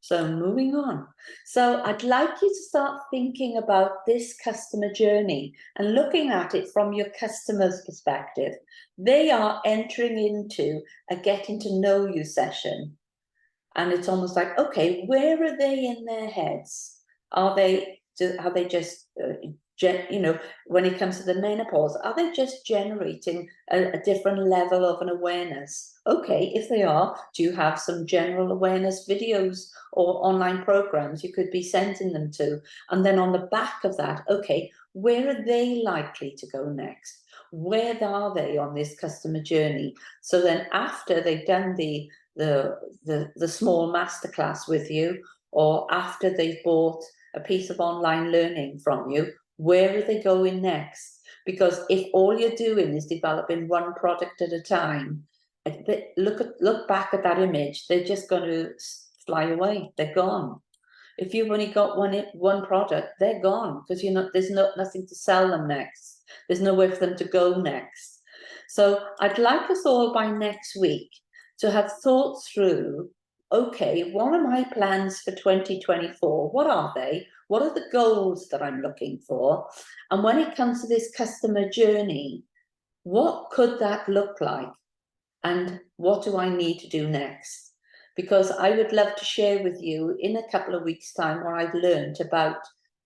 So moving on. So I'd like you to start thinking about this customer journey and looking at it from your customer's perspective. They are entering into a getting to know you session. And it's almost like, okay, where are they in their heads? Are they just, you know, when it comes to the menopause, are they just generating a different level of an awareness? Okay, if they are, do you have some general awareness videos or online programs you could be sending them to? And then on the back of that, okay, where are they likely to go next? Where are they on this customer journey? So then after they've done the small masterclass with you, or after they've bought a piece of online learning from you, where are they going next? Because if all you're doing is developing one product at a time, look back at that image, they're just going to fly away. They're gone. If you've only got one product, they're gone, because there's nothing to sell them next. There's nowhere for them to go next. So I'd like us all by next week to have thought through, okay, what are my plans for 2024? What are they? What are the goals that I'm looking for? And when it comes to this customer journey, what could that look like? And what do I need to do next? Because I would love to share with you in a couple of weeks' time what I've learned about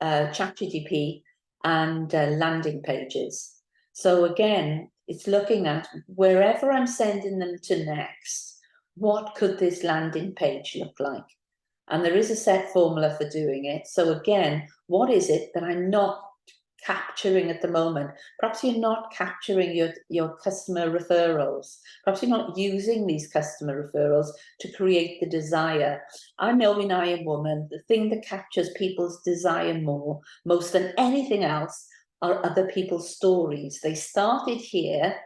ChatGPT and landing pages. So again, it's looking at wherever I'm sending them to next, what could this landing page look like? And there is a set formula for doing it. So again, what is it that I'm not capturing at the moment? Perhaps you're not capturing your customer referrals. Perhaps you're not using these customer referrals to create the desire. I know in I Am Woman, the thing that captures people's desire most than anything else are other people's stories. They started here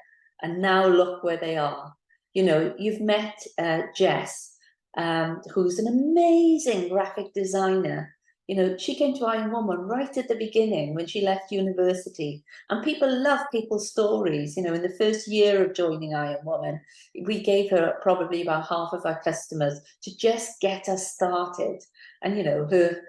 and now look where they are. You know, you've met Jess, who's an amazing graphic designer. You know, she came to I Am Woman right at the beginning when she left university, and people love people's stories. You know, in the first year of joining I Am Woman, we gave her probably about half of our customers to just get us started. And, you know, her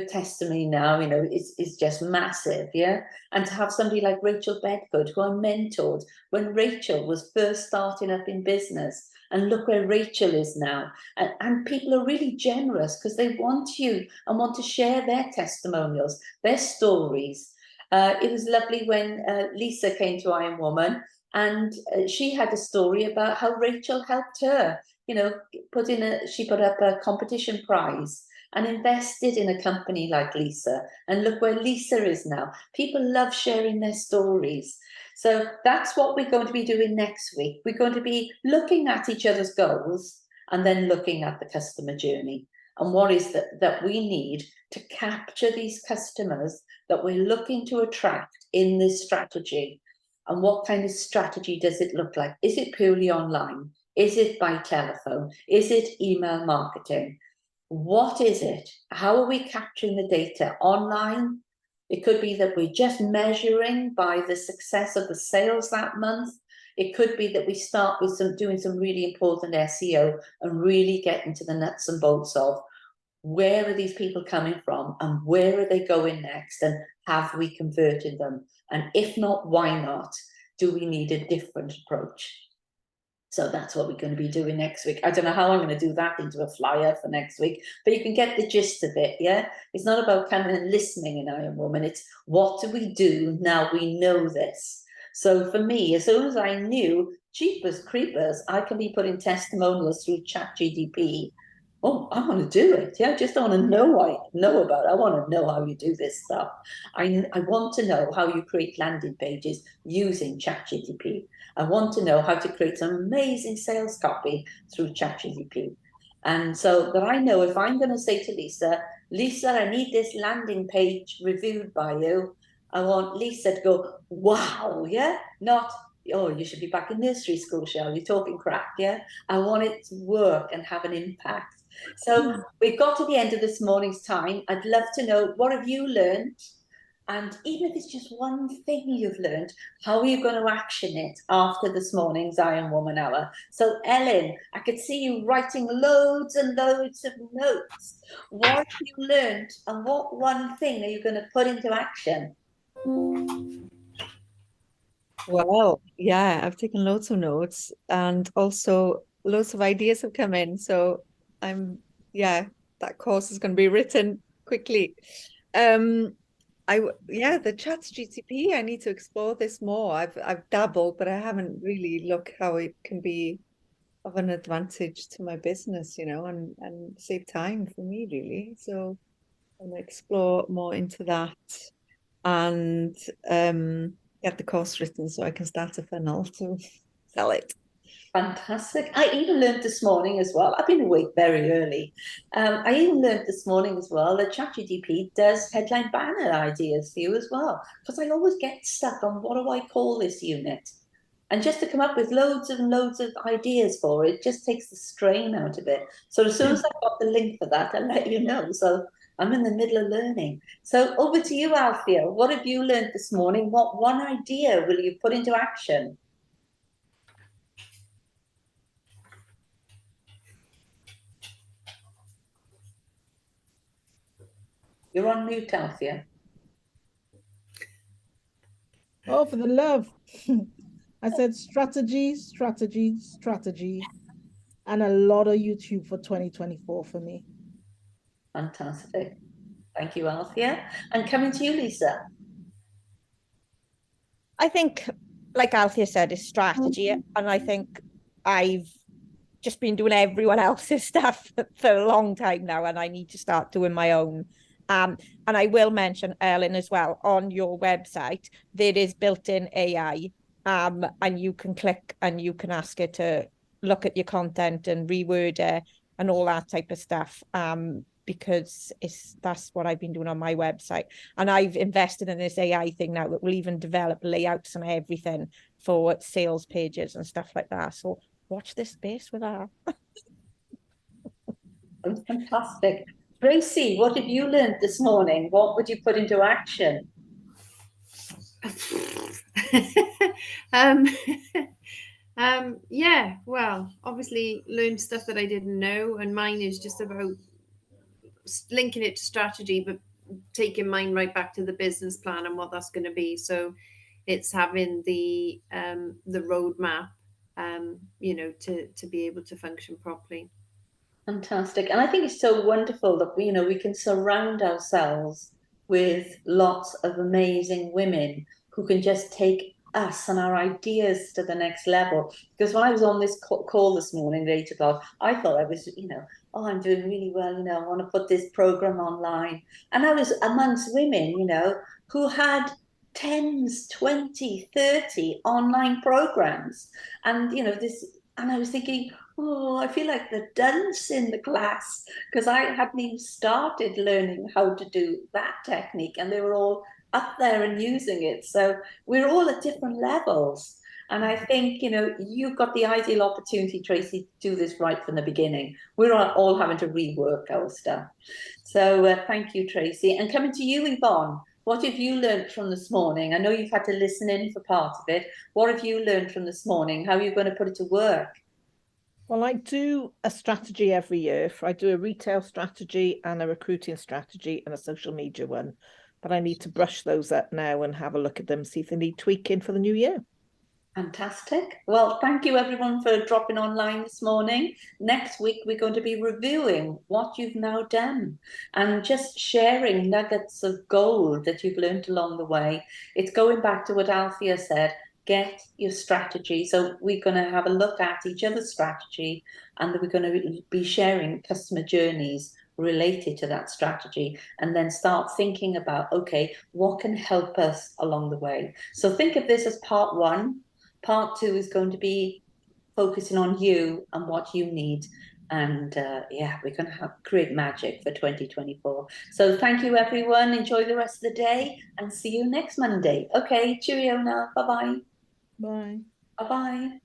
testimony now, you know, is just massive, yeah? And to have somebody like Rachel Bedford, who I mentored when Rachel was first starting up in business, and look where Rachel is now. And people are really generous because they want you and want to share their testimonials, their stories. It was lovely when Lisa came to I Am Woman, and she had a story about how Rachel helped her, you know, she put up a competition prize and invested in a company like Lisa. And look where Lisa is now. People love sharing their stories. So that's what we're going to be doing next week. We're going to be looking at each other's goals and then looking at the customer journey and what is that we need to capture these customers that we're looking to attract in this strategy. And what kind of strategy does it look like? Is it purely online? Is it by telephone? Is it email marketing? What is it? How are we capturing the data online? It could be that we're just measuring by the success of the sales that month. It could be that we start with doing some really important SEO and really get into the nuts and bolts of where are these people coming from and where are they going next, and have we converted them? And if not, why not? Do we need a different approach? So that's what we're going to be doing next week. I don't know how I'm going to do that into a flyer for next week, but you can get the gist of it, yeah? It's not about coming and listening in Iron Woman. It's what do we do now we know this? So for me, as soon as I knew, Jeepers Creepers, I can be putting testimonials through ChatGPT. Oh, I want to do it. Yeah, I just don't want to know what I know about it. I want to know how you do this stuff. I want to know how you create landing pages using ChatGPT. I want to know how to create some amazing sales copy through ChatGPT. And so that I know if I'm going to say to Lisa, Lisa, I need this landing page reviewed by you. I want Lisa to go, wow, yeah, not, oh, you should be back in nursery school, Shell. You're talking crap, yeah? I want it to work and have an impact. So we've got to the end of this morning's time. I'd love to know, what have you learned? And even if it's just one thing you've learned, how are you going to action it after this morning's Iron Woman Hour? So Ellen, I could see you writing loads and loads of notes. What have you learned and what one thing are you going to put into action? Well, yeah, I've taken loads of notes, and also loads of ideas have come in. So yeah, that course is going to be written quickly. Yeah, the ChatGPT, I need to explore this more. I've dabbled, but I haven't really looked how it can be of an advantage to my business, and save time for me, really. So I'm gonna explore more into that and get the course written so I can start a funnel to sell it. Fantastic. I even learned this morning as well. I've been awake very early. I even learned this morning as well that ChatGPT does headline banner ideas for you as well. Because I always get stuck on what do I call this unit? And just to come up with loads and loads of ideas for it just takes the strain out of it. So as soon as I've got the link for that, I'll let you know. So I'm in the middle of learning. So over to you, Althea. What have you learned this morning? What one idea will you put into action? You're on mute, Althea. Oh, for the love. I said strategy, strategy, strategy, and a lot of YouTube for 2024 for me. Fantastic. Thank you, Althea. And coming to you, Lisa. I think, like Althea said, is strategy. And I think I've just been doing everyone else's stuff for a long time now, and I need to start doing my own. And I will mention, Ellen, as well, on your website, there is built-in AI, and you can click and you can ask it to look at your content and reword it and all that type of stuff. Because that's what I've been doing on my website. And I've invested in this AI thing now that will even develop layouts and everything for sales pages and stuff like that. So watch this space with that. Oh, fantastic. Tracy, what have you learned this morning? What would you put into action? Yeah, well, obviously learned stuff that I didn't know, and mine is just about linking it to strategy, but taking mine right back to the business plan and what that's going to be. So it's having the roadmap, to be able to function properly. Fantastic. And I think it's so wonderful that we can surround ourselves with lots of amazing women who can just take us and our ideas to the next level. Because when I was on this call this morning at 8 o'clock, I thought I was, oh, I'm doing really well, I want to put this program online. And I was amongst women, who had 10s, 20, 30 online programs. And, and I was thinking, oh, I feel like the dunce in the class because I hadn't even started learning how to do that technique, and they were all up there and using it. So we're all at different levels. And I think, you've got the ideal opportunity, Tracy, to do this right from the beginning. We're all having to rework our stuff. So thank you, Tracy. And coming to you, Yvonne, what have you learned from this morning? I know you've had to listen in for part of it. What have you learned from this morning? How are you going to put it to work? Well, I do a strategy every year. I do a retail strategy and a recruiting strategy and a social media one. But I need to brush those up now and have a look at them, see if they need tweaking for the new year. Fantastic. Well, thank you everyone for dropping online this morning. Next week, we're going to be reviewing what you've now done and just sharing nuggets of gold that you've learned along the way. It's going back to what Althea said, get your strategy. So we're going to have a look at each other's strategy, and we're going to be sharing customer journeys related to that strategy, and then start thinking about, okay, what can help us along the way? So think of this as part one. Part two is going to be focusing on you and what you need. And yeah, we're going to create magic for 2024. So thank you, everyone. Enjoy the rest of the day and see you next Monday. Okay, cheerio now. Bye-bye. Bye. Bye-bye.